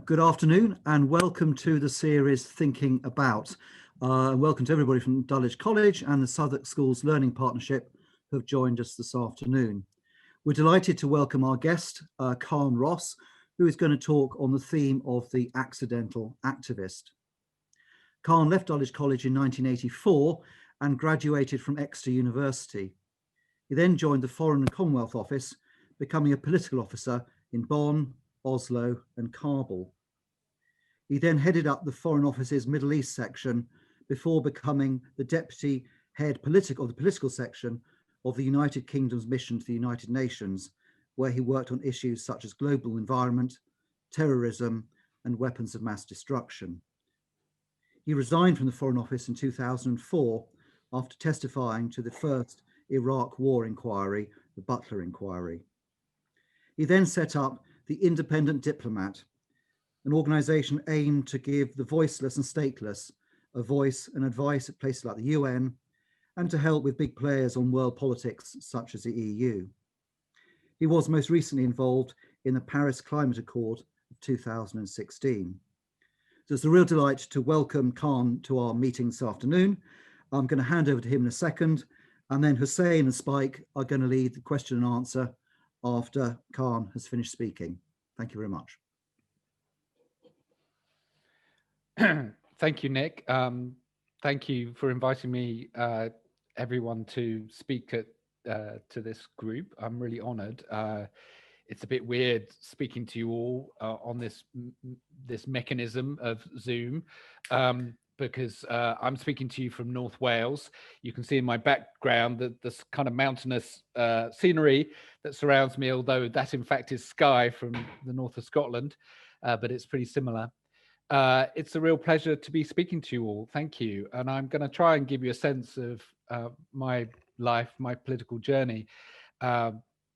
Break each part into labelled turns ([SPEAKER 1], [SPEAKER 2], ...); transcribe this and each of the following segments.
[SPEAKER 1] Good afternoon and welcome to the series Thinking About. Welcome to everybody from Dulwich College and the Southwark Schools Learning Partnership who have joined us this afternoon. We're delighted to welcome our guest, Carne Ross, who is going to talk on the theme of the accidental activist. Carne left Dulwich College in 1984 and graduated from Exeter University. He then joined the Foreign and Commonwealth Office, becoming a political officer in Bonn, Oslo and Kabul. He then headed up the Foreign Office's Middle East section before becoming the deputy head of the political section of the United Kingdom's mission to the United Nations, where he worked on issues such as global environment, terrorism, and weapons of mass destruction. He resigned from the Foreign Office in 2004 after testifying to the first Iraq War inquiry, the Butler inquiry. He then set up the Independent Diplomat, an organisation aimed to give the voiceless and stateless a voice and advice at places like the UN and to help with big players on world politics such as the EU. He was most recently involved in the Paris Climate Accord of 2016. So it's a real delight to welcome Carne to our meeting this afternoon. I'm going to hand over to him in a second, and then Hussain and Spike are going to lead the question and answer after Carne has finished speaking. Thank you very much.
[SPEAKER 2] Thank you, Nick. Thank you for inviting me, everyone, to speak to this group. I'm really honoured. It's a bit weird speaking to you all on this mechanism of Zoom because I'm speaking to you from North Wales. You can see in my background that this kind of mountainous scenery that surrounds me, although that in fact is Skye from the north of Scotland, but it's pretty similar. It's a real pleasure to be speaking to you all. Thank you. And I'm going to try and give you a sense of my life, my political journey,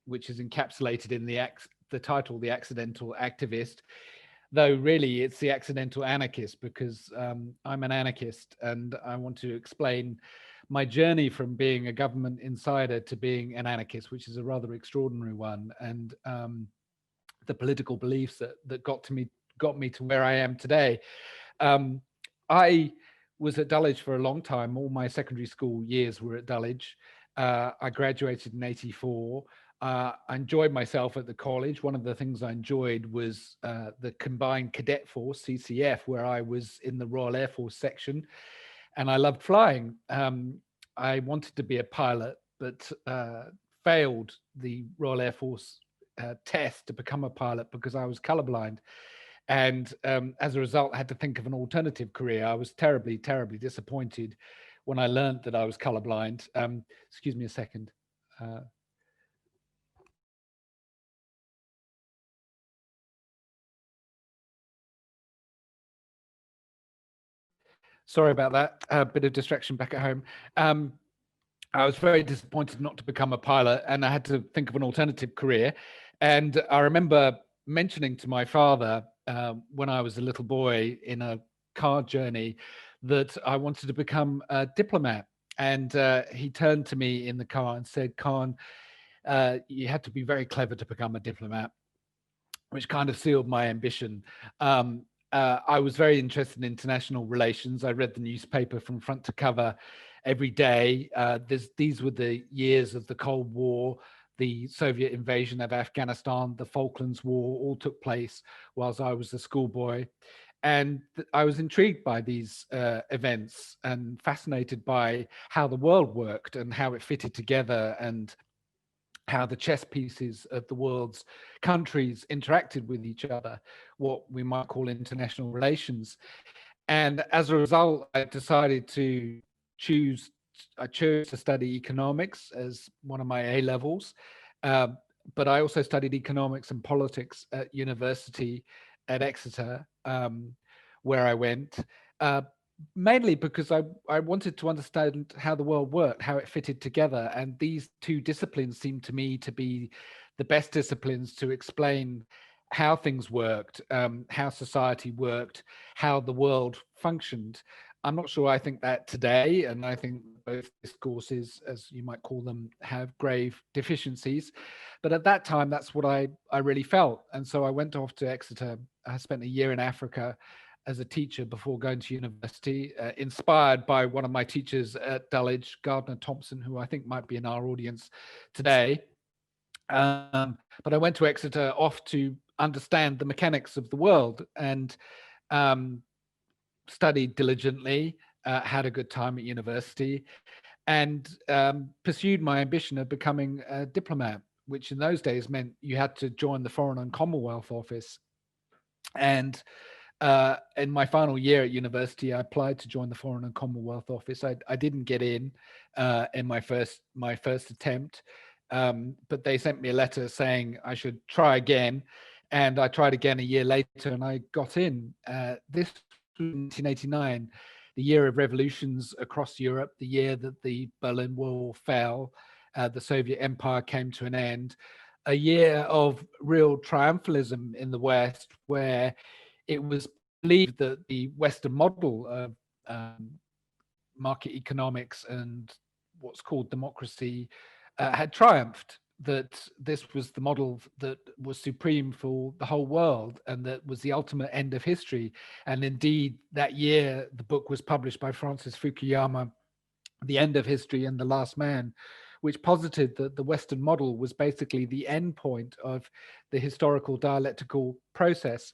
[SPEAKER 2] which is encapsulated in the title, The Accidental Activist, though really it's the accidental anarchist because I'm an anarchist and I want to explain my journey from being a government insider to being an anarchist, which is a rather extraordinary one, and the political beliefs that got me to where I am today. I was at Dulwich for a long time. All my secondary school years were at Dulwich. I graduated in '84. I enjoyed myself at the college. One of the things I enjoyed was the Combined Cadet Force, CCF, where I was in the Royal Air Force section, and I loved flying. I wanted to be a pilot, but failed the Royal Air Force test to become a pilot because I was colorblind. And as a result, I had to think of an alternative career. I was terribly, terribly disappointed when I learned that I was colorblind. Excuse me a second. Sorry about that, a bit of distraction back at home. I was very disappointed not to become a pilot and I had to think of an alternative career. And I remember mentioning to my father when I was a little boy in a car journey that I wanted to become a diplomat. And he turned to me in the car and said, "Carne, you had to be very clever to become a diplomat," which kind of sealed my ambition. I was very interested in international relations. I read the newspaper from front to cover every day. These were the years of the Cold War. The Soviet invasion of Afghanistan, the Falklands War, all took place whilst I was a schoolboy. And I was intrigued by these events and fascinated by how the world worked and how it fitted together and how the chess pieces of the world's countries interacted with each other, what we might call international relations. And as a result, I decided to I chose to study economics as one of my A levels, but I also studied economics and politics at university at Exeter, where I went, mainly because I wanted to understand how the world worked, how it fitted together. And these two disciplines seemed to me to be the best disciplines to explain how things worked, how society worked, how the world functioned. I'm not sure I think that today, and I think both discourses, as you might call them, have grave deficiencies. But at that time, that's what I really felt. And so I went off to Exeter. I spent a year in Africa as a teacher before going to university, inspired by one of my teachers at Dulwich, Gardner Thompson, who I think might be in our audience today. But I went to Exeter off to understand the mechanics of the world, and studied diligently, had a good time at university, and pursued my ambition of becoming a diplomat, which in those days meant you had to join the Foreign and Commonwealth Office. And in my final year at university, I applied to join the Foreign and Commonwealth Office. I didn't get in my first attempt, but they sent me a letter saying I should try again, and I tried again a year later, and I got in. This was 1989, the year of revolutions across Europe, the year that the Berlin Wall fell, the Soviet Empire came to an end, a year of real triumphalism in the West, where it was believed that the Western model of market economics and what's called democracy had triumphed, that this was the model that was supreme for the whole world and that was the ultimate end of history. And indeed, that year, the book was published by Francis Fukuyama, The End of History and the Last Man, which posited that the Western model was basically the end point of the historical dialectical process,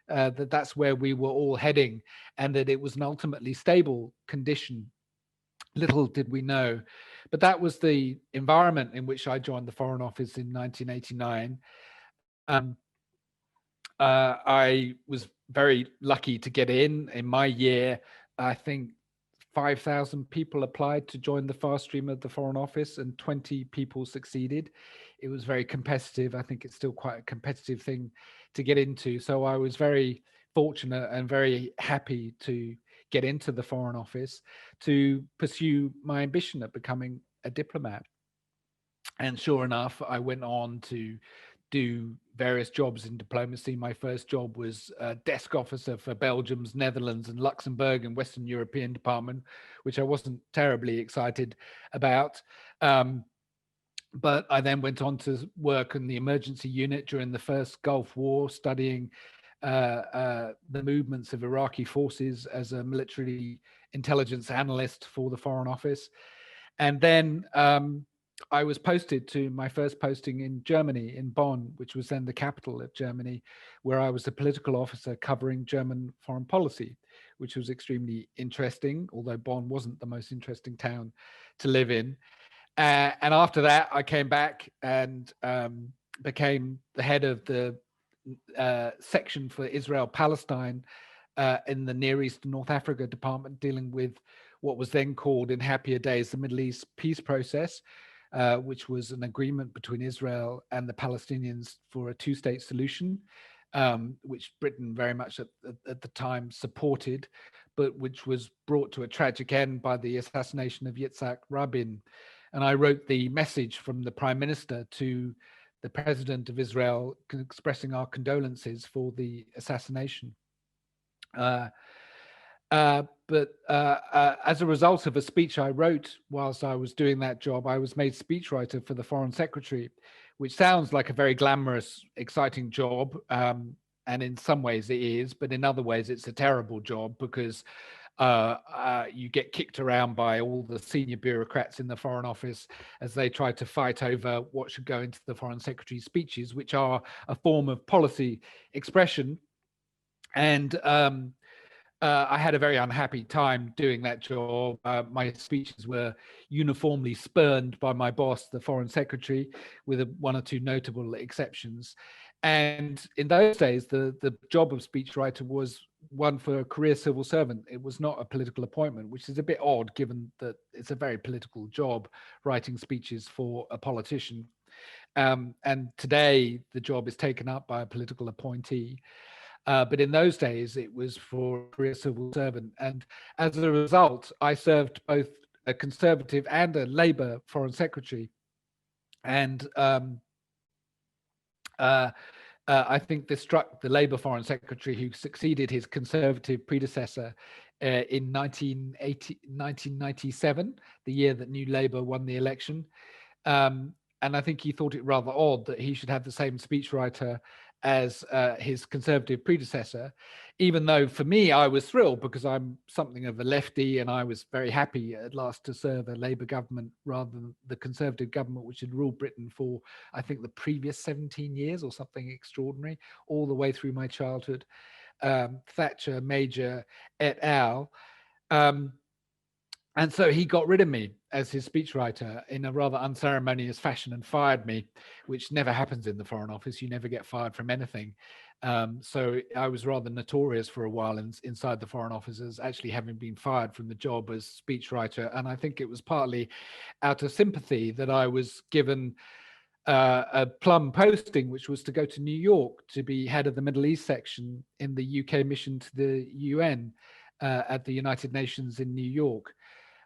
[SPEAKER 2] that's where we were all heading, and that it was an ultimately stable condition. Little did we know. But that was the environment in which I joined the Foreign Office in 1989. I was very lucky to get in my year. I think 5,000 people applied to join the fast stream of the Foreign Office, and 20 people succeeded. It was very competitive. I think it's still quite a competitive thing to get into. So I was very fortunate and very happy to get into the Foreign Office to pursue my ambition of becoming a diplomat. And sure enough, I went on to do various jobs in diplomacy. My first job was a desk officer for Belgium's, Netherlands, and Luxembourg and Western European Department, which I wasn't terribly excited about. But I then went on to work in the emergency unit during the first Gulf War, studying the movements of Iraqi forces as a military intelligence analyst for the Foreign Office. And then I was posted to my first posting in Germany, in Bonn, which was then the capital of Germany, where I was a political officer covering German foreign policy, which was extremely interesting, although Bonn wasn't the most interesting town to live in. And after that, I came back and became the head of the section for Israel-Palestine in the Near East and North Africa department, dealing with what was then called in happier days the Middle East peace process, which was an agreement between Israel and the Palestinians for a two-state solution, which Britain very much at the time supported, but which was brought to a tragic end by the assassination of Yitzhak Rabin. And I wrote the message from the Prime Minister to the President of Israel expressing our condolences for the assassination. But as a result of a speech I wrote whilst I was doing that job, I was made speechwriter for the Foreign Secretary, which sounds like a very glamorous, exciting job. And in some ways it is, but in other ways it's a terrible job because you get kicked around by all the senior bureaucrats in the Foreign Office as they try to fight over what should go into the Foreign Secretary's speeches, which are a form of policy expression. And I had a very unhappy time doing that job. My speeches were uniformly spurned by my boss, the Foreign Secretary, with one or two notable exceptions. And in those days, the job of speechwriter was one for a career civil servant. It was not a political appointment, which is a bit odd given that it's a very political job, writing speeches for a politician. And today, the job is taken up by a political appointee. But in those days, it was for a career civil servant. And as a result, I served both a Conservative and a Labour Foreign Secretary. And I think this struck the Labour Foreign Secretary who succeeded his Conservative predecessor in 1997, the year that New Labour won the election. And I think he thought it rather odd that he should have the same speechwriter as his Conservative predecessor, even though for me, I was thrilled because I'm something of a lefty and I was very happy at last to serve a Labour government rather than the Conservative government, which had ruled Britain for, I think, the previous 17 years or something extraordinary, all the way through my childhood. Thatcher, Major, et al. And so he got rid of me as his speechwriter in a rather unceremonious fashion and fired me, which never happens in the Foreign Office. You never get fired from anything. So I was rather notorious for a while inside the Foreign Office as actually having been fired from the job as speechwriter. And I think it was partly out of sympathy that I was given a plum posting, which was to go to New York to be head of the Middle East section in the UK mission to the UN at the United Nations in New York.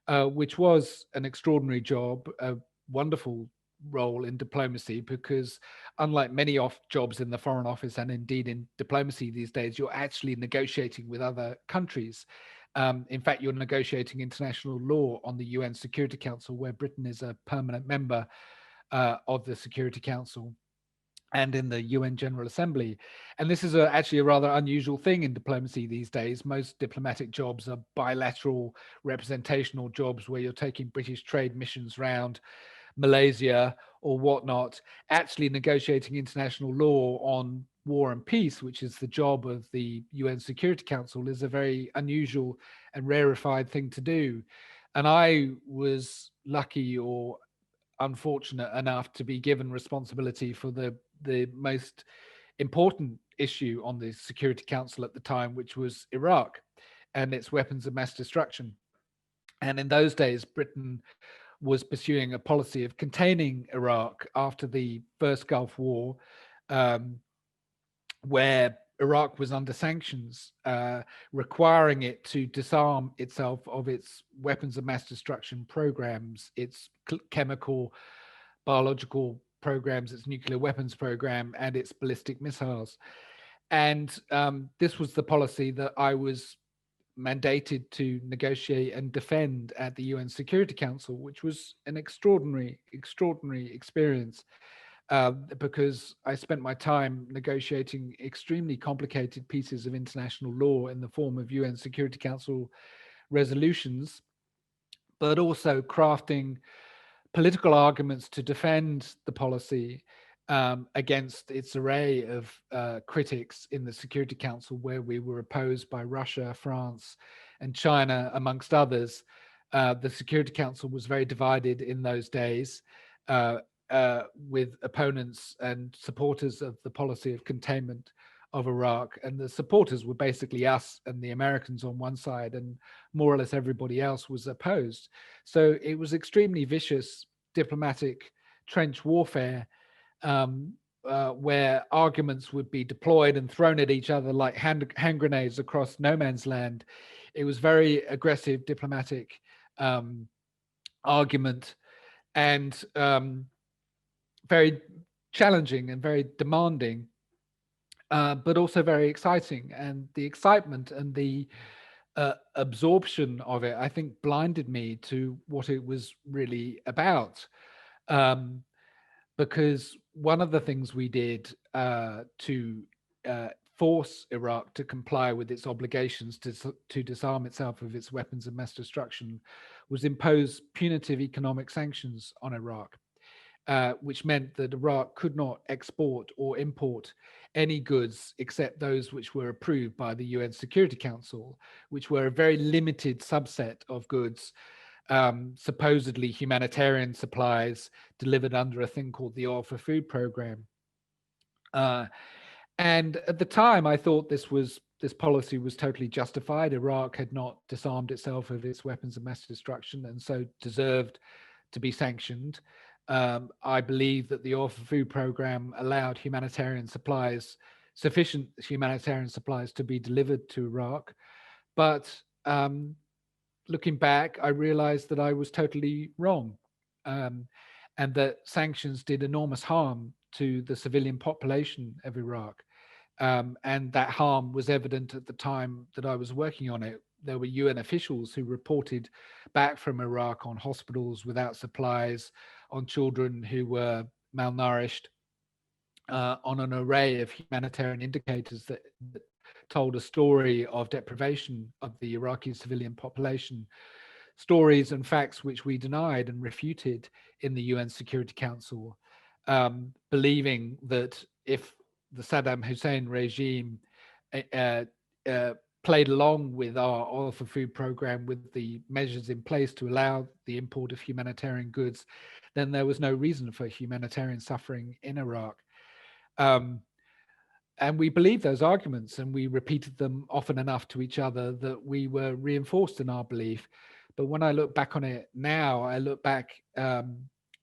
[SPEAKER 2] Which was an extraordinary job, a wonderful role in diplomacy, because unlike many jobs in the Foreign Office and indeed in diplomacy these days, you're actually negotiating with other countries. In fact, you're negotiating international law on the UN Security Council, where Britain is a permanent member of the Security Council, and in the UN General Assembly. And this is actually a rather unusual thing in diplomacy these days. Most diplomatic jobs are bilateral representational jobs where you're taking British trade missions around Malaysia or whatnot, actually negotiating international law on war and peace, which is the job of the UN Security Council, is a very unusual and rarefied thing to do. And I was lucky or unfortunate enough to be given responsibility for the most important issue on the Security Council at the time, which was Iraq and its weapons of mass destruction. And in those days, Britain was pursuing a policy of containing Iraq after the first Gulf War, where Iraq was under sanctions, requiring it to disarm itself of its weapons of mass destruction programs, its chemical, biological programs, its nuclear weapons program, and its ballistic missiles. And this was the policy that I was mandated to negotiate and defend at the UN Security Council, which was an extraordinary experience. Because I spent my time negotiating extremely complicated pieces of international law in the form of UN Security Council resolutions, but also crafting political arguments to defend the policy against its array of critics in the Security Council, where we were opposed by Russia, France, and China, amongst others. The Security Council was very divided in those days, with opponents and supporters of the policy of containment of Iraq. And the supporters were basically us and the Americans on one side, and more or less everybody else was opposed. So it was extremely vicious diplomatic trench warfare, where arguments would be deployed and thrown at each other like hand grenades across no man's land. It was very aggressive diplomatic argument, and very challenging and very demanding, but also very exciting. And the excitement and the absorption of it, I think, blinded me to what it was really about. Because one of the things we did to force Iraq to comply with its obligations to disarm itself of its weapons of mass destruction was impose punitive economic sanctions on Iraq, which meant that Iraq could not export or import any goods except those which were approved by the UN Security Council, which were a very limited subset of goods, supposedly humanitarian supplies delivered under a thing called the Oil for Food program. And at the time, I thought this policy was totally justified. Iraq had not disarmed itself of its weapons of mass destruction and so deserved to be sanctioned. I believe that the Oil for Food program allowed sufficient humanitarian supplies to be delivered to Iraq. But looking back, I realized that I was totally wrong, and that sanctions did enormous harm to the civilian population of Iraq. And that harm was evident at the time that I was working on it. there were UN officials who reported back from Iraq on hospitals without supplies, on children who were malnourished, on an array of humanitarian indicators that told a story of deprivation of the Iraqi civilian population, stories and facts which we denied and refuted in the UN Security Council, believing that if the Saddam Hussein regime played along with our oil for food program, with the measures in place to allow the import of humanitarian goods, then there was no reason for humanitarian suffering in Iraq. And we believed those arguments, and we repeated them often enough to each other that we were reinforced in our belief. But when I look back on it now, I look back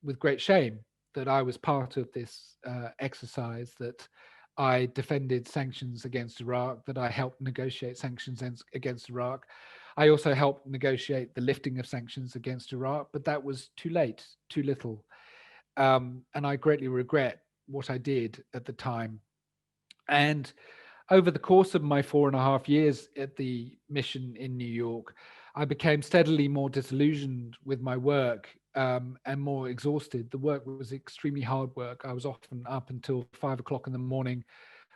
[SPEAKER 2] with great shame that I was part of this exercise, that I defended sanctions against Iraq, that I helped negotiate sanctions against Iraq. I also helped negotiate the lifting of sanctions against Iraq, but that was too late, too little. And I greatly regret what I did at the time. And over the course of my 4.5 years at the mission in New York, I became steadily more disillusioned with my work and more exhausted. The work was extremely hard work. I was often up until 5 o'clock in the morning,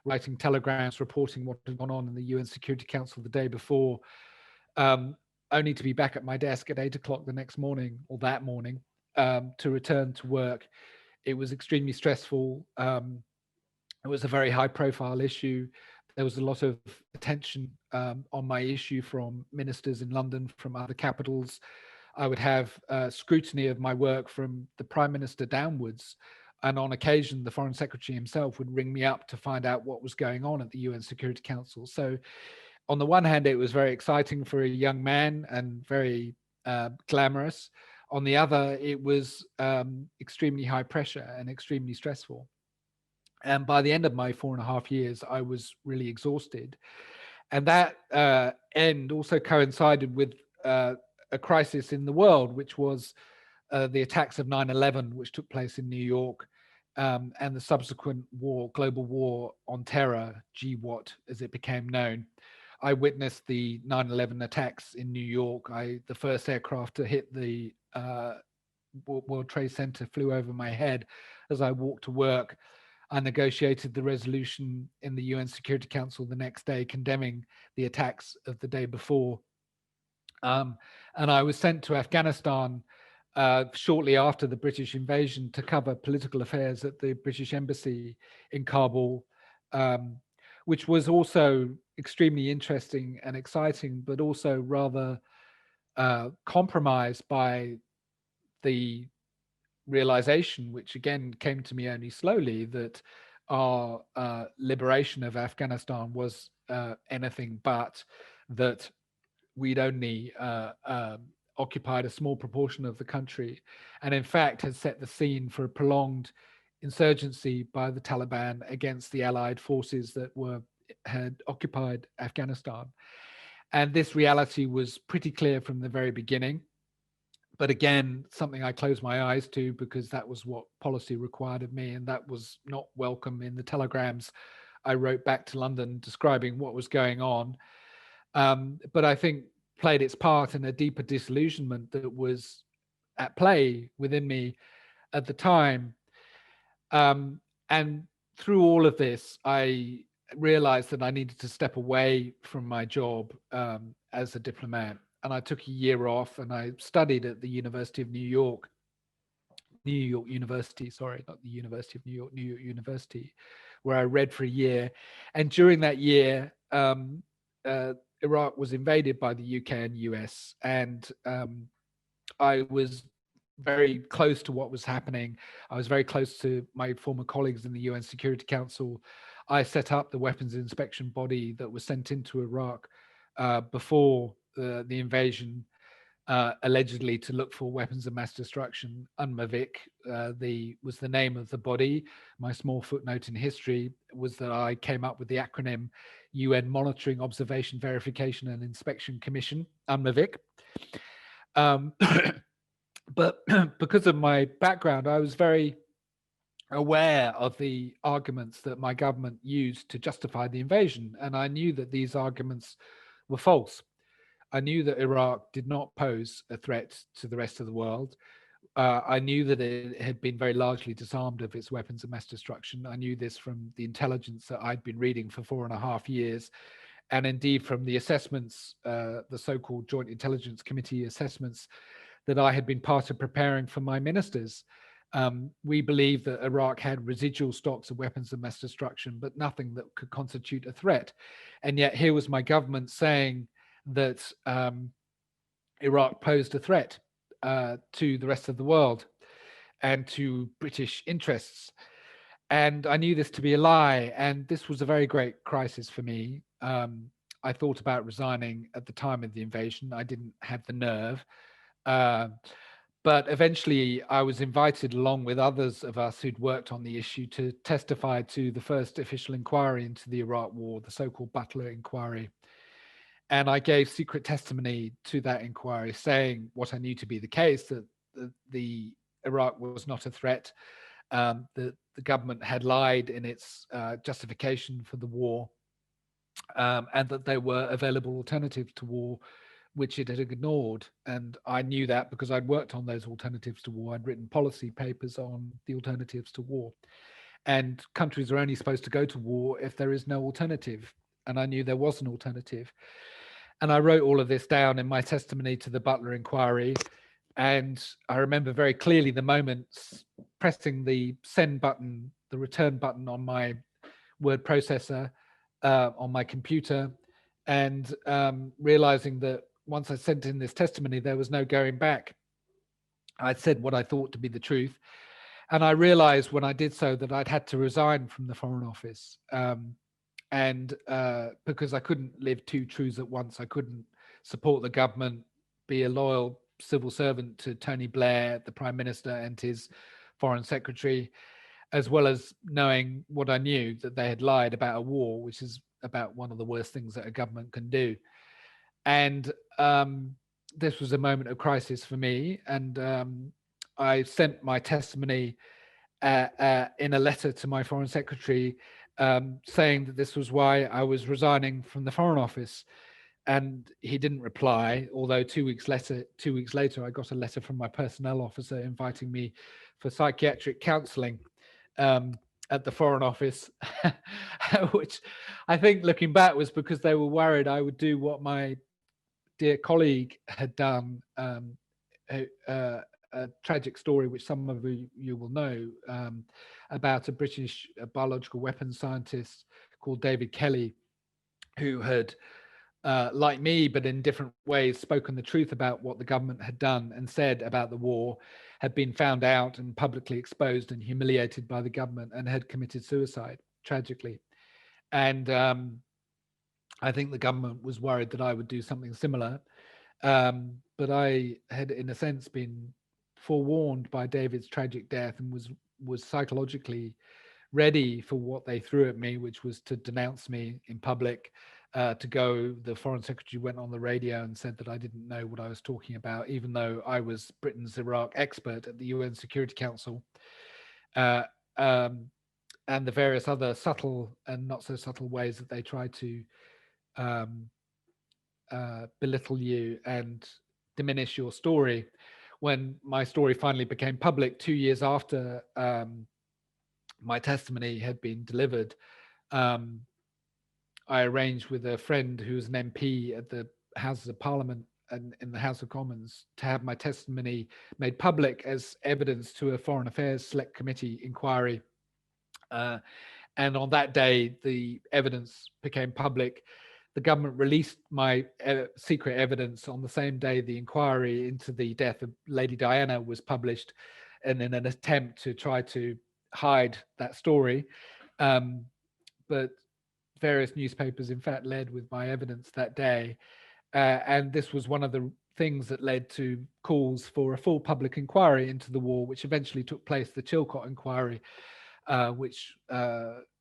[SPEAKER 2] writing telegrams, reporting what had gone on in the UN Security Council the day before, only to be back at my desk at 8 o'clock the next morning, or that morning, to return to work. It was extremely stressful. It was a very high profile issue. There was a lot of attention on my issue from ministers in London, from other capitals. I would have scrutiny of my work from the Prime Minister downwards. And on occasion, the Foreign Secretary himself would ring me up to find out what was going on at the UN Security Council. So on the one hand, it was very exciting for a young man and very glamorous. On the other, it was extremely high pressure and extremely stressful. And by the end of my 4.5 years, I was really exhausted. And that end also coincided with a crisis in the world, which was the attacks of 9/11, which took place in New York, and the subsequent war, global war on terror, GWAT, as it became known. I witnessed the 9/11 attacks in New York. The first aircraft to hit the World Trade Center flew over my head as I walked to work. I negotiated the resolution in the UN Security Council the next day condemning the attacks of the day before. And I was sent to Afghanistan shortly after the British invasion to cover political affairs at the British Embassy in Kabul, which was also extremely interesting and exciting, but also rather compromised by the realization, which again came to me only slowly, that our liberation of Afghanistan was anything but, that we'd only occupied a small proportion of the country, and in fact had set the scene for a prolonged insurgency by the Taliban against the allied forces that had occupied Afghanistan. And this reality was pretty clear from the very beginning. But again, something I closed my eyes to because that was what policy required of me, and that was not welcome in the telegrams I wrote back to London describing what was going on. But I think played its part in a deeper disillusionment that was at play within me at the time. And through all of this, I realized that I needed to step away from my job as a diplomat. And I took a year off and I studied at the University of New York University, sorry, not the University of New York University, where I read for a year. And during that year, Iraq was invaded by the UK and US. And I was very close to what was happening. I was very close to my former colleagues in the UN Security Council. I set up the weapons inspection body that was sent into Iraq before the invasion, allegedly to look for weapons of mass destruction. UNMAVIC was the name of the body. My small footnote in history was that I came up with the acronym UN Monitoring, Observation, Verification and Inspection Commission, UNMAVIC. But because of my background, I was very aware of the arguments that my government used to justify the invasion. And I knew that these arguments were false. I knew that Iraq did not pose a threat to the rest of the world. I knew that it had been very largely disarmed of its weapons of mass destruction. I knew this from the intelligence that I'd been reading for 4.5 years, and indeed from the assessments, the so-called Joint Intelligence Committee assessments that I had been part of preparing for my ministers. We believed that Iraq had residual stocks of weapons of mass destruction, but nothing that could constitute a threat. And yet here was my government saying that Iraq posed a threat to the rest of the world and to British interests. And I knew this to be a lie. And this was a very great crisis for me. I thought about resigning at the time of the invasion. I didn't have the nerve. But eventually I was invited, along with others of us who'd worked on the issue, to testify to the first official inquiry into the Iraq War, the so-called Butler inquiry. And I gave secret testimony to that inquiry, saying what I knew to be the case, that the Iraq was not a threat, that the government had lied in its justification for the war, and that there were available alternatives to war, which it had ignored. And I knew that because I'd worked on those alternatives to war. I'd written policy papers on the alternatives to war. And countries are only supposed to go to war if there is no alternative. And I knew there was an alternative. And I wrote all of this down in my testimony to the Butler inquiry. And I remember very clearly the moment pressing the send button, the return button on my word processor, on my computer, and realizing that once I sent in this testimony, there was no going back. I'd said what I thought to be the truth. And I realized when I did so that I'd had to resign from the Foreign Office. And because I couldn't live two truths at once. I couldn't support the government, be a loyal civil servant to Tony Blair, the Prime Minister, and his Foreign Secretary, as well as knowing what I knew, that they had lied about a war, which is about one of the worst things that a government can do. And this was a moment of crisis for me. And I sent my testimony in a letter to my Foreign Secretary, saying that this was why I was resigning from the Foreign Office. And he didn't reply, although 2 weeks later, I got a letter from my personnel officer inviting me for psychiatric counselling at the Foreign Office, which I think, looking back, was because they were worried I would do what my dear colleague had done, a tragic story which some of you will know, about a British biological weapons scientist called David Kelly, who had, like me, but in different ways, spoken the truth about what the government had done and said about the war, had been found out and publicly exposed and humiliated by the government, and had committed suicide, tragically. And I think the government was worried that I would do something similar. But I had, in a sense, been forewarned by David's tragic death, and was psychologically ready for what they threw at me, which was to denounce me in public. The Foreign Secretary went on the radio and said that I didn't know what I was talking about, even though I was Britain's Iraq expert at the UN Security Council, and the various other subtle and not so subtle ways that they tried to belittle you and diminish your story. When my story finally became public 2 years after my testimony had been delivered, I arranged with a friend who was an MP at the Houses of Parliament and in the House of Commons to have my testimony made public as evidence to a Foreign Affairs Select Committee inquiry. And on that day, the evidence became public. The government released my secret evidence on the same day the inquiry into the death of Lady Diana was published, and in an attempt to try to hide that story. But various newspapers, in fact, led with my evidence that day. And this was one of the things that led to calls for a full public inquiry into the war, which eventually took place, the Chilcot inquiry, which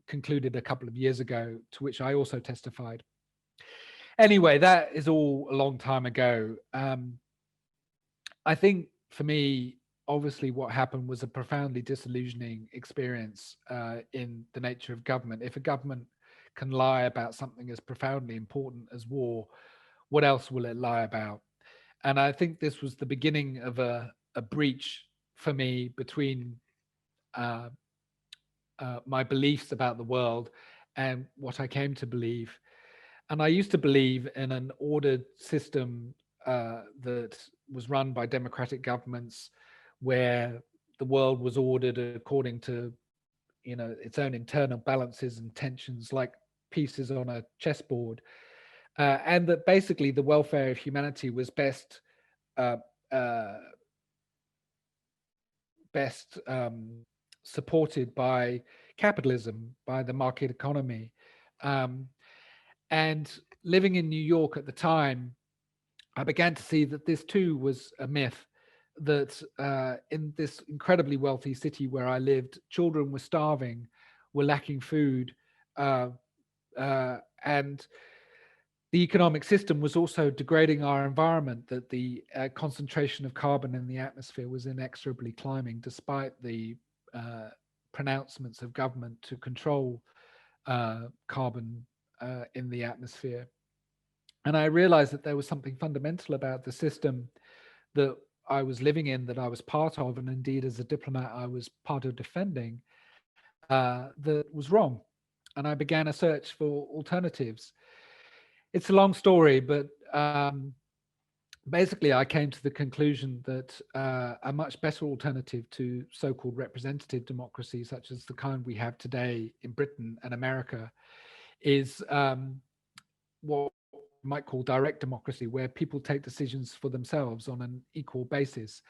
[SPEAKER 2] concluded a couple of years ago, to which I also testified. Anyway, that is all a long time ago. I think for me, obviously what happened was a profoundly disillusioning experience in the nature of government. If a government can lie about something as profoundly important as war, what else will it lie about? And I think this was the beginning of a breach for me between uh, my beliefs about the world and what I came to believe. And I used to believe in an ordered system that was run by democratic governments, where the world was ordered according to, its own internal balances and tensions, like pieces on a chessboard, and that basically the welfare of humanity was uh, uh, best supported by capitalism, by the market economy. Um, and living in New York at the time, I began to see that this too was a myth, that in this incredibly wealthy city where I lived, children were starving, were lacking food, uh, and the economic system was also degrading our environment, that the concentration of carbon in the atmosphere was inexorably climbing, despite the pronouncements of government to control carbon in the atmosphere. And I realized that there was something fundamental about the system that I was living in, that I was part of, and indeed as a diplomat I was part of defending, that was wrong. And I began a search for alternatives. It's a long story, but basically I came to the conclusion that a much better alternative to so-called representative democracy, such as the kind we have today in Britain and America, is what you might call direct democracy, where people take decisions for themselves on an equal basis.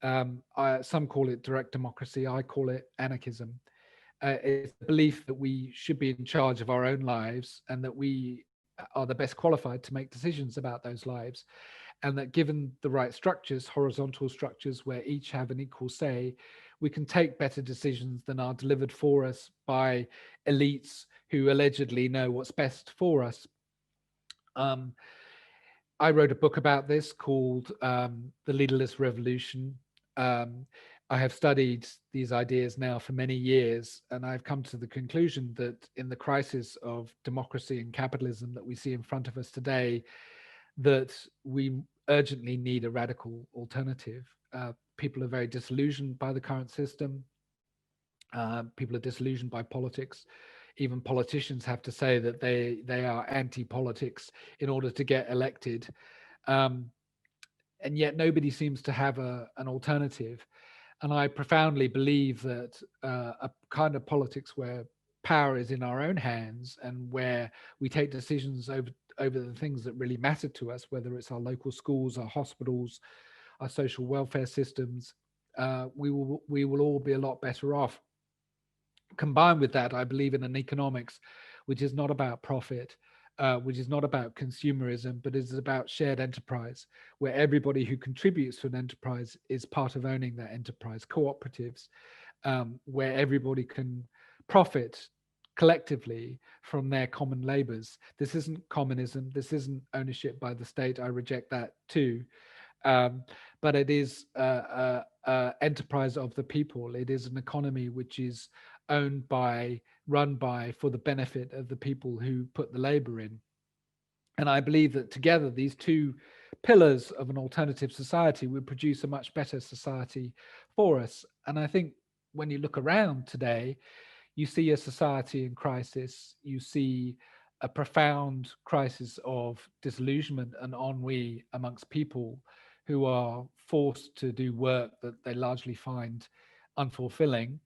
[SPEAKER 2] Some call it direct democracy, I call it anarchism. It's the belief that we should be in charge of our own lives, and that we are the best qualified to make decisions about those lives, and that given the right structures, horizontal structures where each have an equal say, we can take better decisions than are delivered for us by elites who allegedly know what's best for us. I wrote a book about this called The Leaderless Revolution. I have studied these ideas now for many years, and I've come to the conclusion that in the crisis of democracy and capitalism that we see in front of us today, that we urgently need a radical alternative. People are very disillusioned by the current system. People are disillusioned by politics. Even politicians have to say that they are anti-politics in order to get elected. And yet nobody seems to have an alternative. And I profoundly believe that a kind of politics where power is in our own hands, and where we take decisions over the things that really matter to us, whether it's our local schools, our hospitals, our social welfare systems, we will all be a lot better off. Combined with that, I believe in an economics which is not about profit, which is not about consumerism, but is about shared enterprise, where everybody who contributes to an enterprise is part of owning that enterprise. Cooperatives, where everybody can profit collectively from their common labors. This isn't communism. This isn't ownership by the state. I reject that too. But it is enterprise of the people. It is an economy which is owned by, run by, for the benefit of the people who put the labor in. And I believe that together, these two pillars of an alternative society would produce a much better society for us. And I think when you look around today, you see a society in crisis. You see a profound crisis of disillusionment and ennui amongst people who are forced to do work that they largely find unfulfilling.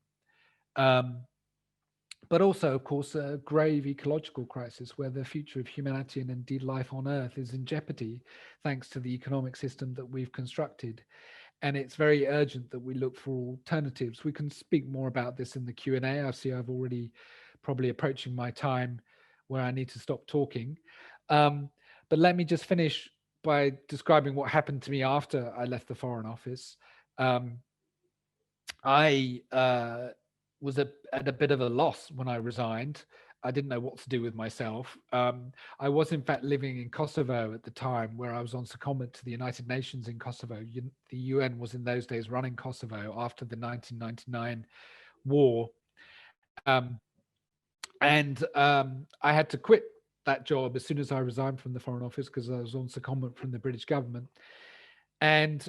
[SPEAKER 2] But also, of course, a grave ecological crisis where the future of humanity and indeed life on Earth is in jeopardy, thanks to the economic system that we've constructed. And it's very urgent that we look for alternatives. We can speak more about this in the Q&A. I see I've already probably approaching my time where I need to stop talking. But let me just finish by describing what happened to me after I left the Foreign Office. I was at a bit of a loss when I resigned. I didn't know what to do with myself. I was in fact living in Kosovo at the time, where I was on secondment to the United Nations in Kosovo. The UN was in those days running Kosovo after the 1999 war. I had to quit that job as soon as I resigned from the Foreign Office because I was on secondment from the British government. And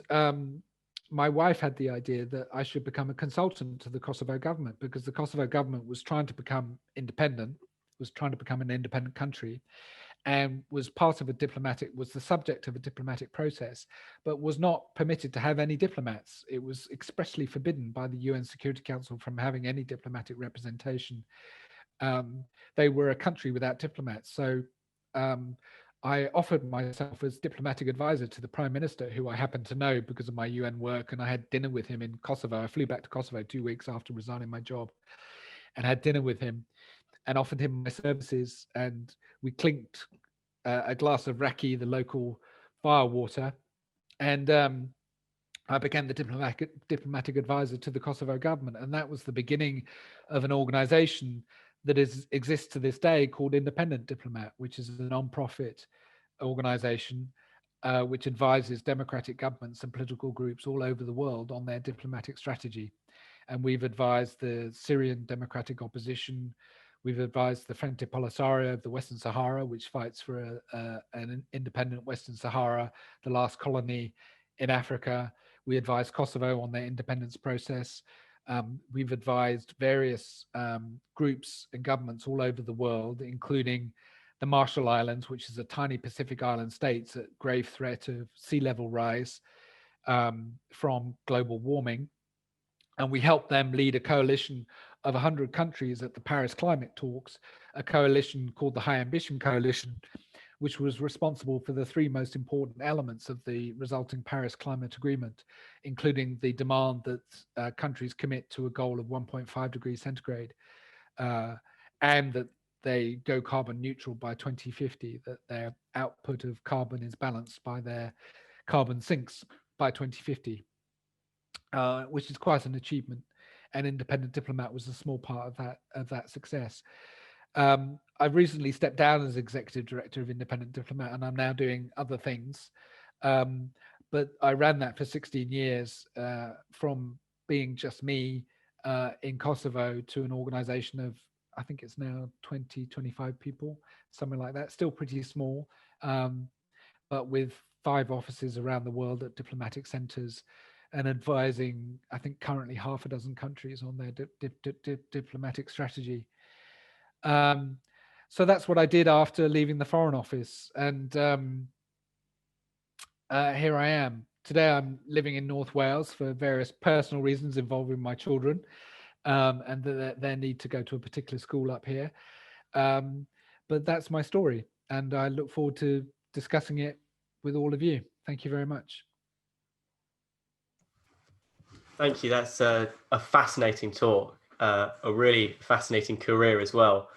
[SPEAKER 2] my wife had the idea that I should become a consultant to the Kosovo government, because the Kosovo government was trying to become independent, was trying to become an independent country, and was the subject of a diplomatic process, but was not permitted to have any diplomats. It was expressly forbidden by the UN Security Council from having any diplomatic representation. They were a country without diplomats. So I offered myself as diplomatic advisor to the Prime Minister, who I happened to know because of my UN work, and I had dinner with him in Kosovo. I flew back to Kosovo 2 weeks after resigning my job and had dinner with him and offered him my services, and we clinked a glass of raki, the local fire water, and I became the diplomatic advisor to the Kosovo government. And that was the beginning of an organization that exists to this day called Independent Diplomat, which is a non-profit organization which advises democratic governments and political groups all over the world on their diplomatic strategy. And we've advised the Syrian democratic opposition. We've advised the Frente Polisario of the Western Sahara, which fights for an independent Western Sahara, the last colony in Africa. We advise Kosovo on their independence process. We've advised various groups and governments all over the world, including the Marshall Islands, which is a tiny Pacific island state at grave threat of sea level rise from global warming. And we helped them lead a coalition of 100 countries at the Paris climate talks, a coalition called the High Ambition Coalition, which was responsible for the three most important elements of the resulting Paris Climate Agreement, including the demand that countries commit to a goal of 1.5 degrees centigrade, and that they go carbon neutral by 2050, that their output of carbon is balanced by their carbon sinks by 2050, which is quite an achievement. And Independent Diplomat was a small part of that success. I've recently stepped down as executive director of Independent Diplomat, and I'm now doing other things. But I ran that for 16 years, from being just me in Kosovo to an organization of, I think it's now 20, 25 people, something like that. Still pretty small, but with 5 offices around the world at diplomatic centers, and advising, I think, currently half a dozen countries on their diplomatic strategy. So that's what I did after leaving the Foreign Office. And here I am. Today I'm living in North Wales for various personal reasons involving my children, and their need to go to a particular school up here. But that's my story, and I look forward to discussing it with all of you. Thank you very much.
[SPEAKER 3] Thank you. That's a fascinating talk, a really fascinating career as well.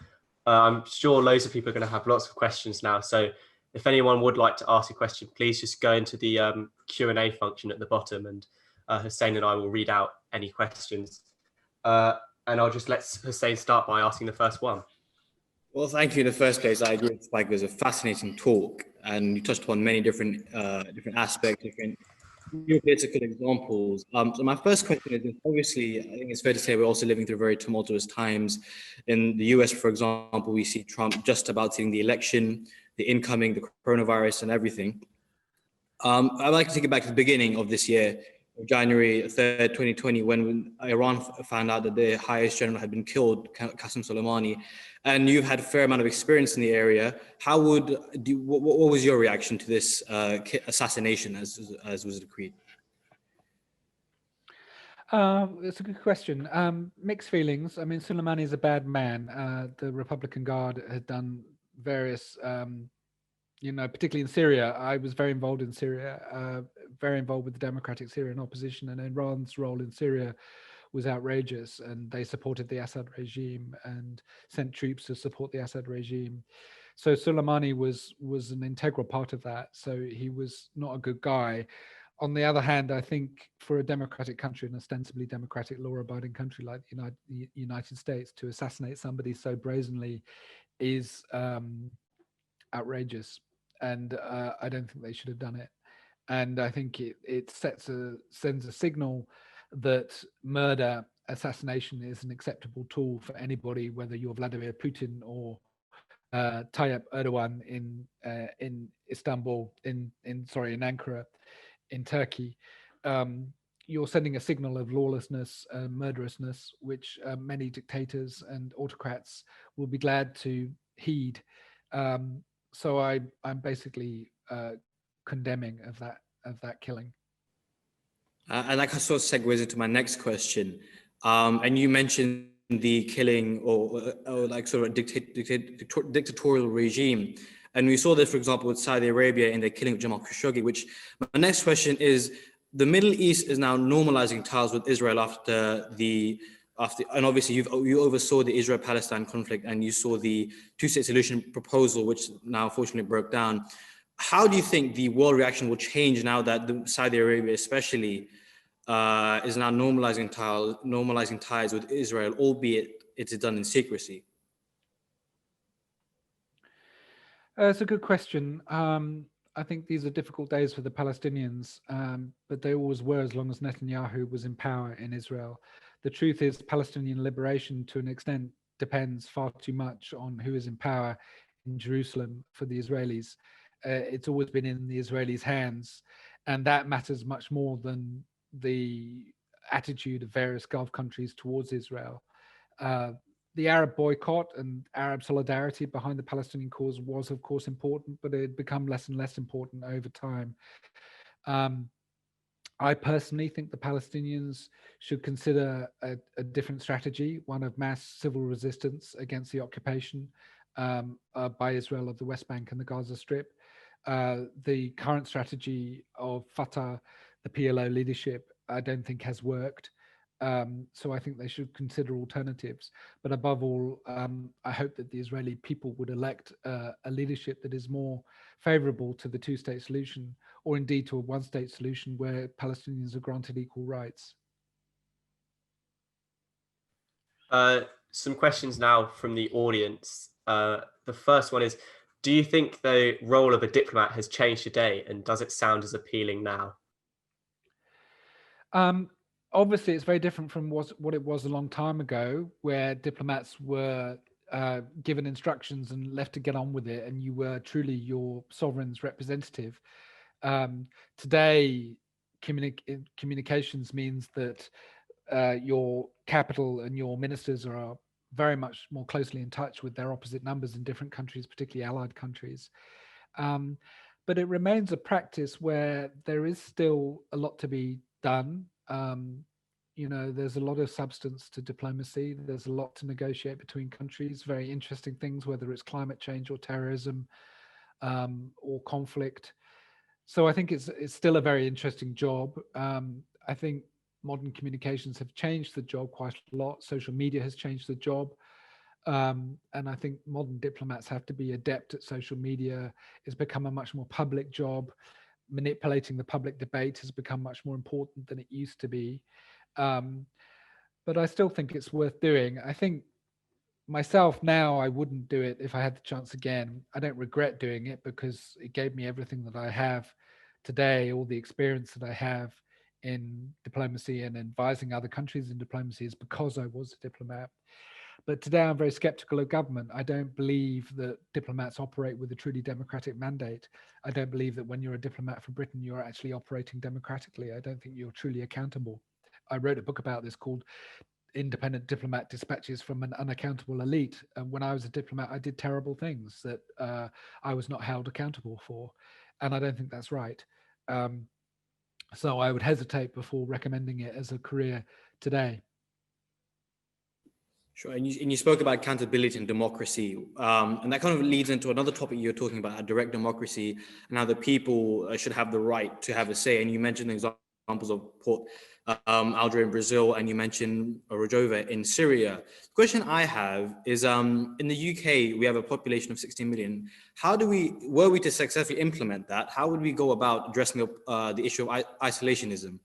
[SPEAKER 3] I'm sure loads of people are going to have lots of questions now. So if anyone would like to ask a question, please just go into the Q&A function at the bottom, and Hussain and I will read out any questions. And I'll just let Hussain start by asking the first one.
[SPEAKER 4] Well, thank you in the first place. I agree with Spike. It was a fascinating talk, and you touched upon many different aspects, different geopolitical examples. So my first question is, obviously, I think it's fair to say we're also living through very tumultuous times. In the US, for example, we see Trump just about seeing the election, the incoming, the coronavirus, and everything. I'd like to take it back to the beginning of this year, January 3rd, 2020, when Iran found out that their highest general had been killed, Qasem Soleimani, and you've had a fair amount of experience in the area. What was your reaction to this assassination as was decreed?
[SPEAKER 2] It's a good question. Mixed feelings. I mean, Soleimani is a bad man. The Republican Guard had done various, particularly in Syria. I was very involved in Syria, very involved with the Democratic Syrian opposition, and Iran's role in Syria was outrageous, and they supported the Assad regime and sent troops to support the Assad regime. So Soleimani was an integral part of that. So he was not a good guy. On the other hand, I think for a democratic country, an ostensibly democratic, law-abiding country like the United States, to assassinate somebody so brazenly is outrageous, and I don't think they should have done it. And I think it sends a signal that murder, assassination is an acceptable tool for anybody, whether you're Vladimir Putin or Tayyip Erdogan in Istanbul, in Ankara, in Turkey, you're sending a signal of lawlessness, murderousness, which many dictators and autocrats will be glad to heed. So I'm basically condemning of that killing.
[SPEAKER 4] And that sort of segues into my next question. And you mentioned the killing or like sort of dictatorial regime. And we saw this, for example, with Saudi Arabia in the killing of Jamal Khashoggi, which my next question is, the Middle East is now normalizing ties with Israel after, and obviously you oversaw the Israel-Palestine conflict and you saw the two-state solution proposal, which now unfortunately broke down. How do you think the world reaction will change now that Saudi Arabia especially is now normalizing ties with Israel, albeit it's done in secrecy?
[SPEAKER 2] It's a good question. I think these are difficult days for the Palestinians, but they always were as long as Netanyahu was in power in Israel. The truth is Palestinian liberation to an extent depends far too much on who is in power in Jerusalem for the Israelis. It's always been in the Israelis' hands, and that matters much more than the attitude of various Gulf countries towards Israel. The Arab boycott and Arab solidarity behind the Palestinian cause was, of course, important, but it had become less and less important over time. I personally think the Palestinians should consider a different strategy, one of mass civil resistance against the occupation by Israel of the West Bank and the Gaza Strip. The current strategy of Fatah, the PLO leadership, I don't think has worked. So I think they should consider alternatives. But above all, I hope that the Israeli people would elect a leadership that is more favorable to the two-state solution, or indeed to a one-state solution where Palestinians are granted equal rights.
[SPEAKER 3] Some questions now from the audience. The first one is, do you think the role of a diplomat has changed today, and does it sound as appealing now?
[SPEAKER 2] Obviously, it's very different from what it was a long time ago, where diplomats were given instructions and left to get on with it, and you were truly your sovereign's representative. Today, communications means that your capital and your ministers are very much more closely in touch with their opposite numbers in different countries, particularly allied countries. But it remains a practice where there is still a lot to be done. There's a lot of substance to diplomacy. There's a lot to negotiate between countries, very interesting things, whether it's climate change or terrorism or conflict. So I think it's still a very interesting job. I think modern communications have changed the job quite a lot. Social media has changed the job. And I think modern diplomats have to be adept at social media. It's become a much more public job. Manipulating the public debate has become much more important than it used to be. But I still think it's worth doing. I think myself now, I wouldn't do it if I had the chance again. I don't regret doing it because it gave me everything that I have today, all the experience that I have in diplomacy and advising other countries in diplomacy is because I was a diplomat. But today I'm very skeptical of government. I don't believe that diplomats operate with a truly democratic mandate. I don't believe that when you're a diplomat for Britain, you're actually operating democratically. I don't think you're truly accountable. I wrote a book about this called Independent Diplomat Dispatches from an Unaccountable Elite. And when I was a diplomat, I did terrible things that I was not held accountable for. And I don't think that's right. So I would hesitate before recommending it as a career today.
[SPEAKER 4] Sure, and you spoke about accountability and democracy, and that kind of leads into another topic you're talking about, direct democracy, and how the people should have the right to have a say. And you mentioned examples of Port Alger in Brazil, and you mentioned Rojava in Syria. The question I have is, in the UK, we have a population of 16 million. Were we to successfully implement that, how would we go about addressing the issue of isolationism?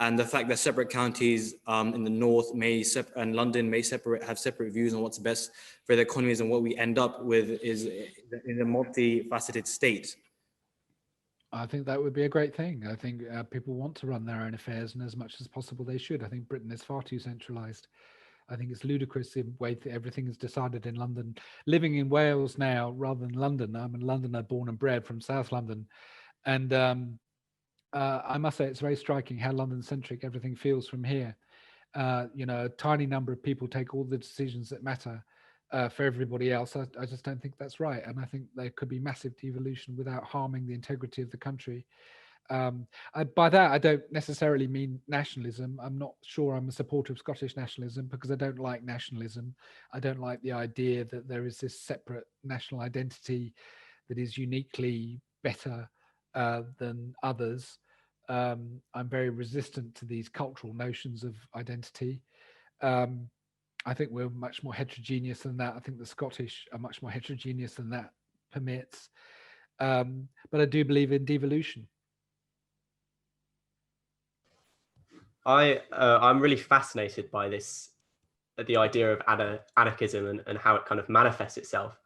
[SPEAKER 4] And the fact that separate counties in the north and London may have separate views on what's best for their economies, and what we end up with is in a multifaceted state.
[SPEAKER 2] I think that would be a great thing. I think people want to run their own affairs, and as much as possible they should. I think Britain is far too centralized. I think it's ludicrous in the way that everything is decided in London. Living in Wales now rather than London, I'm a Londoner born and bred from South London. And I must say it's very striking how London-centric everything feels from here. A tiny number of people take all the decisions that matter for everybody else. I just don't think that's right. And I think there could be massive devolution without harming the integrity of the country. By that, I don't necessarily mean nationalism. I'm not sure I'm a supporter of Scottish nationalism because I don't like nationalism. I don't like the idea that there is this separate national identity that is uniquely better than others. I'm very resistant to these cultural notions of identity. I think we're much more heterogeneous than that. I think the Scottish are much more heterogeneous than that permits. But I do believe in devolution.
[SPEAKER 3] I'm really fascinated by this, the idea of anarchism and how it kind of manifests itself.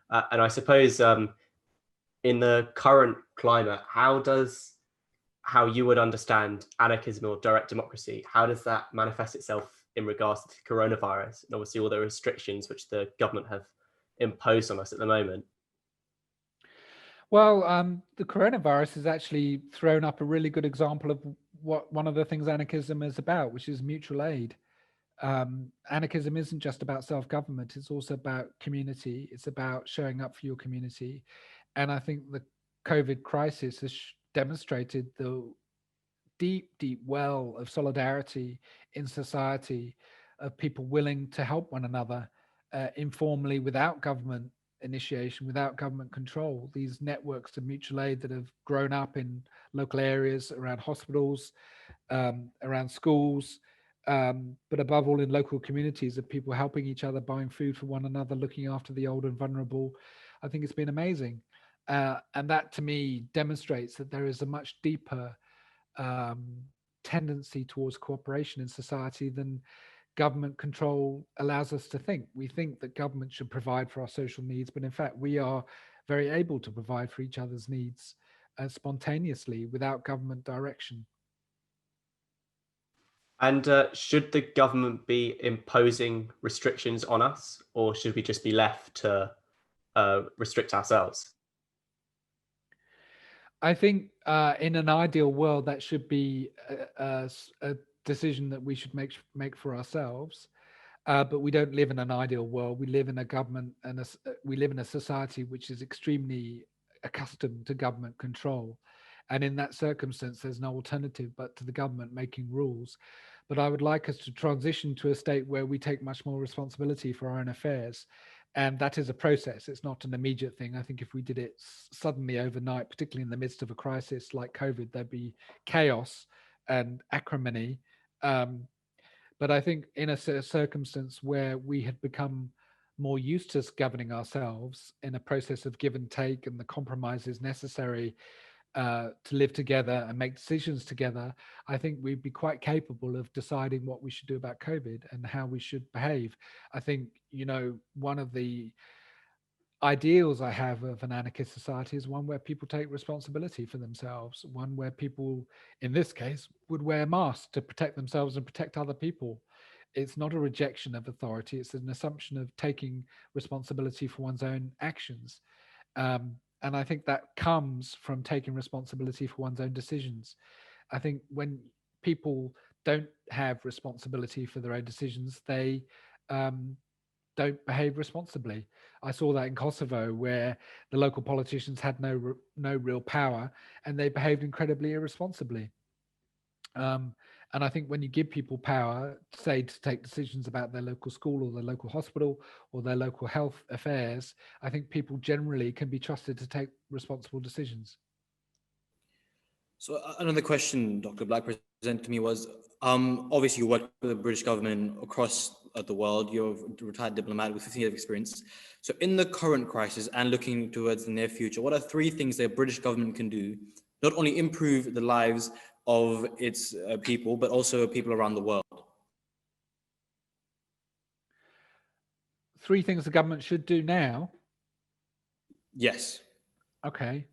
[SPEAKER 3] And I suppose in the current climate, how you would understand anarchism or direct democracy, how does that manifest itself in regards to coronavirus and obviously all the restrictions which the government have imposed on us at the moment?
[SPEAKER 2] Well, the coronavirus has actually thrown up a really good example of what one of the things anarchism is about, which is mutual aid. Anarchism isn't just about self-government, it's also about community. It's about showing up for your community. And I think the COVID crisis has demonstrated the deep, deep well of solidarity in society, of people willing to help one another informally without government initiation, without government control. These networks of mutual aid that have grown up in local areas, around hospitals, around schools, but above all in local communities of people helping each other, buying food for one another, looking after the old and vulnerable. I think it's been amazing. And that to me demonstrates that there is a much deeper tendency towards cooperation in society than government control allows us to think. We think that government should provide for our social needs, but in fact, we are very able to provide for each other's needs spontaneously without government direction.
[SPEAKER 3] And should the government be imposing restrictions on us, or should we just be left to restrict ourselves?
[SPEAKER 2] I think in an ideal world, that should be a decision that we should make for ourselves. But we don't live in an ideal world. We live in a government and we live in a society which is extremely accustomed to government control. And in that circumstance, there's no alternative but to the government making rules. But I would like us to transition to a state where we take much more responsibility for our own affairs. And that is a process. It's not an immediate thing. I think if we did it suddenly overnight, particularly in the midst of a crisis like COVID, there'd be chaos and acrimony. But I think in a circumstance where we had become more used to governing ourselves in a process of give and take and the compromises necessary to live together and make decisions together, I think we'd be quite capable of deciding what we should do about COVID and how we should behave. I think, one of the ideals I have of an anarchist society is one where people take responsibility for themselves, one where people, in this case, would wear masks to protect themselves and protect other people. It's not a rejection of authority, it's an assumption of taking responsibility for one's own actions. And I think that comes from taking responsibility for one's own decisions. I think when people don't have responsibility for their own decisions, they don't behave responsibly. I saw that in Kosovo, where the local politicians had no real power, and they behaved incredibly irresponsibly. And I think when you give people power, say to take decisions about their local school or their local hospital or their local health affairs, I think people generally can be trusted to take responsible decisions.
[SPEAKER 4] So another question Dr. Black presented to me was, obviously you work with the British government across the world, you're a retired diplomat with 15 years of experience. So in the current crisis and looking towards the near future, what are 3 things the British government can do, not only improve the lives of its people, but also people around the world?
[SPEAKER 2] 3 things the government should do now?
[SPEAKER 4] Yes.
[SPEAKER 2] Okay.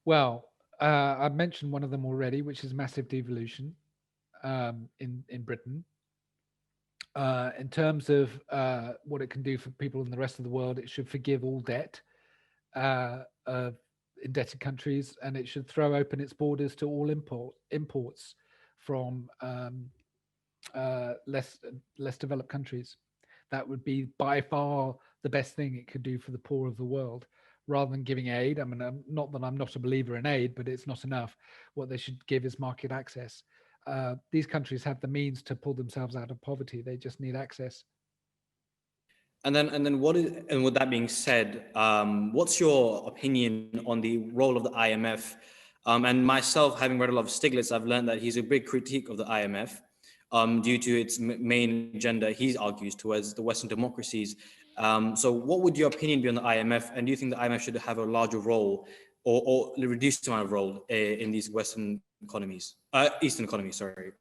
[SPEAKER 2] Well, I've mentioned one of them already, which is massive devolution in Britain. In terms of what it can do for people in the rest of the world, it should forgive all debt of indebted countries, and it should throw open its borders to all imports from less developed countries. That would be by far the best thing it could do for the poor of the world, rather than giving aid. I mean, not that I'm not a believer in aid, but it's not enough. What they should give is market access. These countries have the means to pull themselves out of poverty. They just need access.
[SPEAKER 4] And with that being said, what's your opinion on the role of the IMF? And myself, having read a lot of Stiglitz, I've learned that he's a big critique of the IMF due to its main agenda, he argues, towards the Western democracies. So what would your opinion be on the IMF? And do you think the IMF should have a larger role or reduced amount of role in these Western economies, Eastern economies, sorry?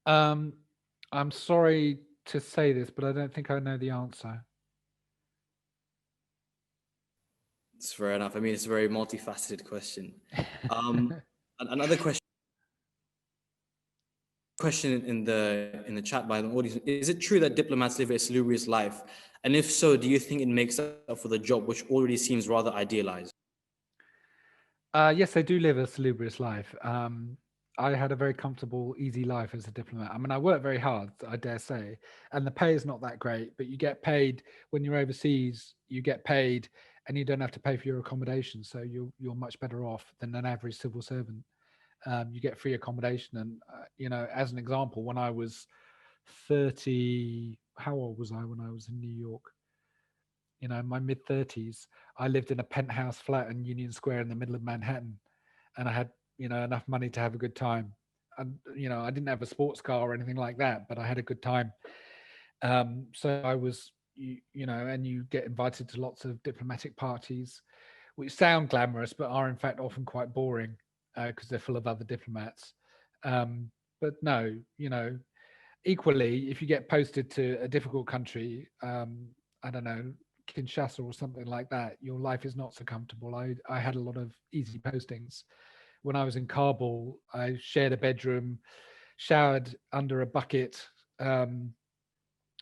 [SPEAKER 2] I'm sorry to say this, but I don't think I know the answer.
[SPEAKER 4] It's fair enough. I mean, it's a very multifaceted question. Another question in the chat by the audience: is it true that diplomats live a salubrious life? And if so, do you think it makes up for the job, which already seems rather idealized?
[SPEAKER 2] Yes, they do live a salubrious life. I had a very comfortable, easy life as a diplomat. I mean, I worked very hard, I dare say, and the pay is not that great, but you get paid when you're overseas, you get paid and you don't have to pay for your accommodation. So you're much better off than an average civil servant. You get free accommodation. And, you know, as an example, when I was 30, how old was I when I was in New York? You know, in my mid 30s, I lived in a penthouse flat in Union Square in the middle of Manhattan, and I had, you know, enough money to have a good time. And, you know, I didn't have a sports car or anything like that, but I had a good time. So I was, you know, and you get invited to lots of diplomatic parties, which sound glamorous, but are in fact often quite boring because they're full of other diplomats. But no, you know, equally, if you get posted to a difficult country, I don't know, Kinshasa or something like that, your life is not so comfortable. I had a lot of easy postings. When I was in Kabul, I shared a bedroom, showered under a bucket,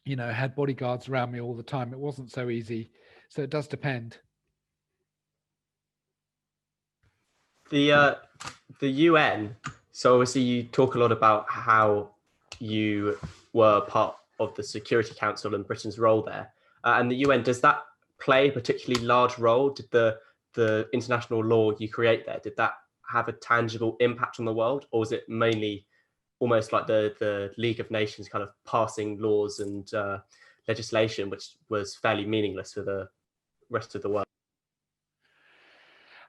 [SPEAKER 2] you know, had bodyguards around me all the time. It wasn't so easy. So it does depend.
[SPEAKER 3] The UN. So obviously you talk a lot about how you were part of the Security Council and Britain's role there. And the UN, does that play a particularly large role? Did the international law you create there, did that have a tangible impact on the world? Or was it mainly almost like the League of Nations kind of passing laws and legislation, which was fairly meaningless for the rest of the world?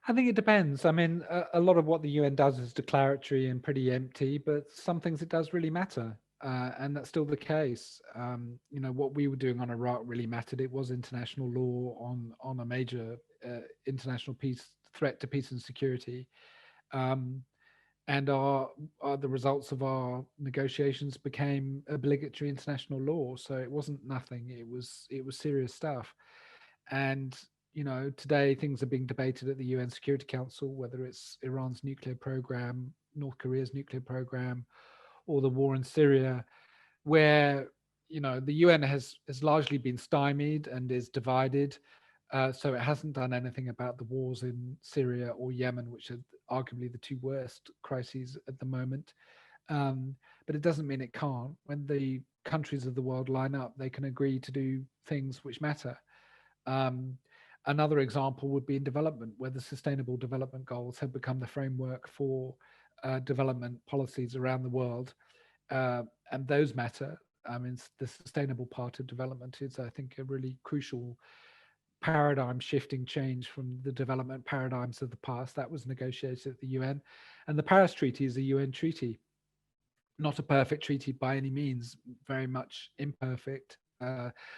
[SPEAKER 2] I think it depends. I mean, a lot of what the UN does is declaratory and pretty empty, but some things it does really matter. And that's still the case. You know, what we were doing on Iraq really mattered. It was international law on a major international threat to peace and security. And the results of our negotiations became obligatory international law. So it wasn't nothing. It was serious stuff. And you know, today things are being debated at the UN Security Council, whether it's Iran's nuclear program, North Korea's nuclear program, or the war in Syria, where, you know, the UN has largely been stymied and is divided. So it hasn't done anything about the wars in Syria or Yemen, which are arguably the two worst crises at the moment. But it doesn't mean it can't. When the countries of the world line up, they can agree to do things which matter. Another example would be in development, where the Sustainable Development Goals have become the framework for development policies around the world. And those matter. I mean, the sustainable part of development is, I think, a really crucial paradigm shifting change from the development paradigms of the past. That was negotiated at the UN. And the Paris Treaty is a UN treaty. Not a perfect treaty by any means, very much imperfect.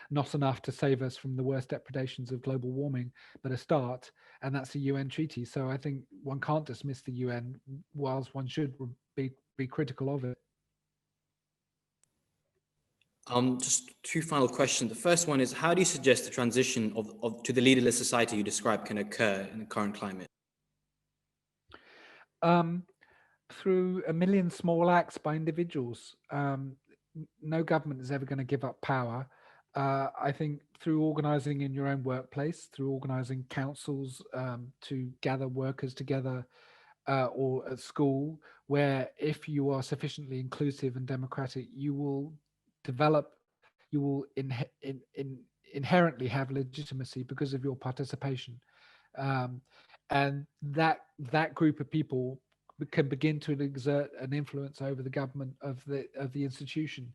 [SPEAKER 2] Not enough to save us from the worst depredations of global warming, but a start, and that's a UN treaty. So I think one can't dismiss the UN, whilst one should be critical of it.
[SPEAKER 4] Just two final questions. The first one is, how do you suggest the transition to the leaderless society you described can occur in the current climate?
[SPEAKER 2] Through a million small acts by individuals. no government is ever going to give up power. I think through organising in your own workplace, through organising councils to gather workers together, or at school, where if you are sufficiently inclusive and democratic, you will develop, you will inherently have legitimacy because of your participation. And that group of people can begin to exert an influence over the government of the institution.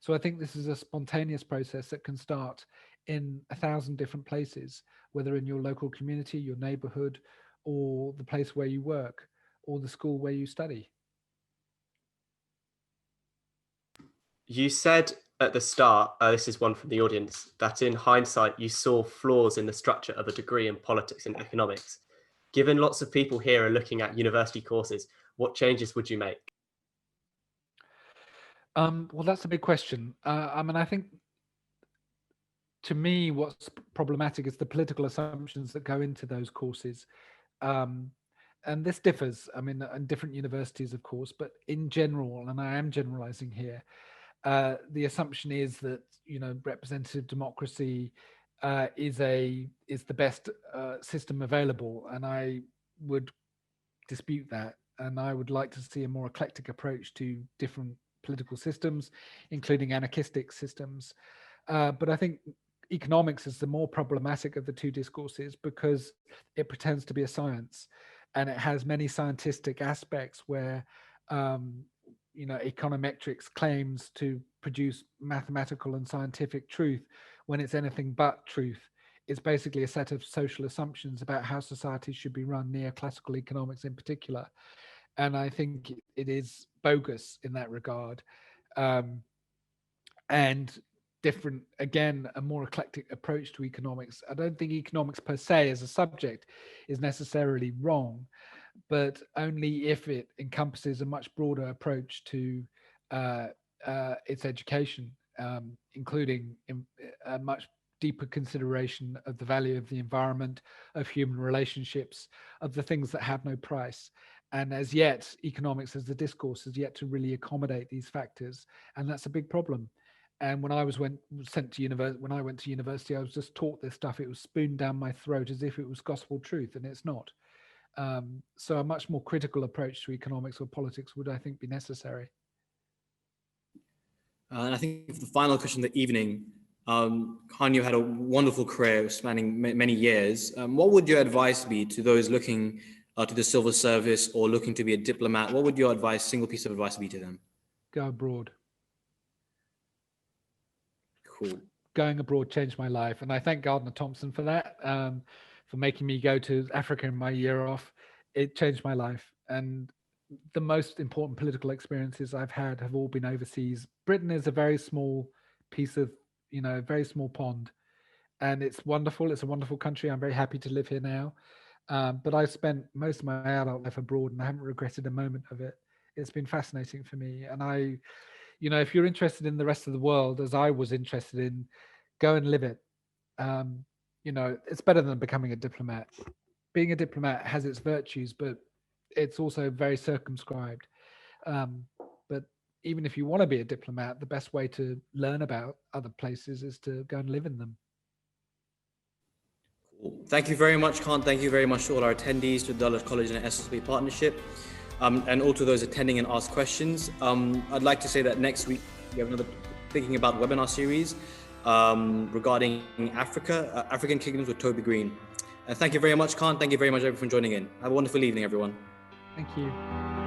[SPEAKER 2] So I think this is a spontaneous process that can start in 1,000 different places, whether in your local community, your neighborhood, or the place where you work, or the school where you study.
[SPEAKER 3] You said at the start, this is one from the audience, that in hindsight, you saw flaws in the structure of a degree in politics and economics. Given lots of people here are looking at university courses, what changes would you make?
[SPEAKER 2] Well, that's a big question. I mean, I think to me, what's problematic is the political assumptions that go into those courses. And this differs, I mean, in different universities, of course, but in general, and I am generalizing here, the assumption is that, representative democracy is the best system available, and I would dispute that. And I would like to see a more eclectic approach to different political systems, including anarchistic systems. But I think economics is the more problematic of the two discourses because it pretends to be a science, and it has many scientific aspects where econometrics claims to produce mathematical and scientific truth when it's anything but truth. It's basically a set of social assumptions about how societies should be run, neoclassical economics in particular. And I think it is bogus in that regard. And different, again, a more eclectic approach to economics. I don't think economics per se as a subject is necessarily wrong, but only if it encompasses a much broader approach to its education, including a much deeper consideration of the value of the environment, of human relationships, of the things that have no price. And as yet, economics as the discourse has yet to really accommodate these factors, and that's a big problem. And when I went to university, I was just taught this stuff. It was spooned down my throat as if it was gospel truth, and it's not. So a much more critical approach to economics or politics would, I think, be necessary.
[SPEAKER 4] And I think for the final question of the evening, Carne, you had a wonderful career spanning many years. What would your advice be to those looking to the civil service or looking to be a diplomat? What would your advice, single piece of advice, be to them?
[SPEAKER 2] Go abroad.
[SPEAKER 4] Cool.
[SPEAKER 2] Going abroad changed my life, and I thank Gardner Thompson for that, for making me go to Africa in my year off. It changed my life, and the most important political experiences I've had have all been overseas. Britain is a very small piece of, very small pond, and it's wonderful. It's a wonderful country. I'm very happy to live here now, but I've spent most of my adult life abroad, and I haven't regretted a moment of it. It's been fascinating for me, and if you're interested in the rest of the world, as I was interested in, go and live it. It's better than becoming a diplomat. Being a diplomat has its virtues, but it's also very circumscribed. But even if you want to be a diplomat, the best way to learn about other places is to go and live in them.
[SPEAKER 4] Cool. Thank you very much, Khan. Thank you very much to all our attendees, to the Dulwich College and SSB partnership. And all to those attending and ask questions. I'd like to say that next week we have another Thinking About webinar series regarding African kingdoms with Toby Green. And thank you very much, Khan. Thank you very much, everyone, for joining in. Have a wonderful evening, everyone.
[SPEAKER 2] Thank you.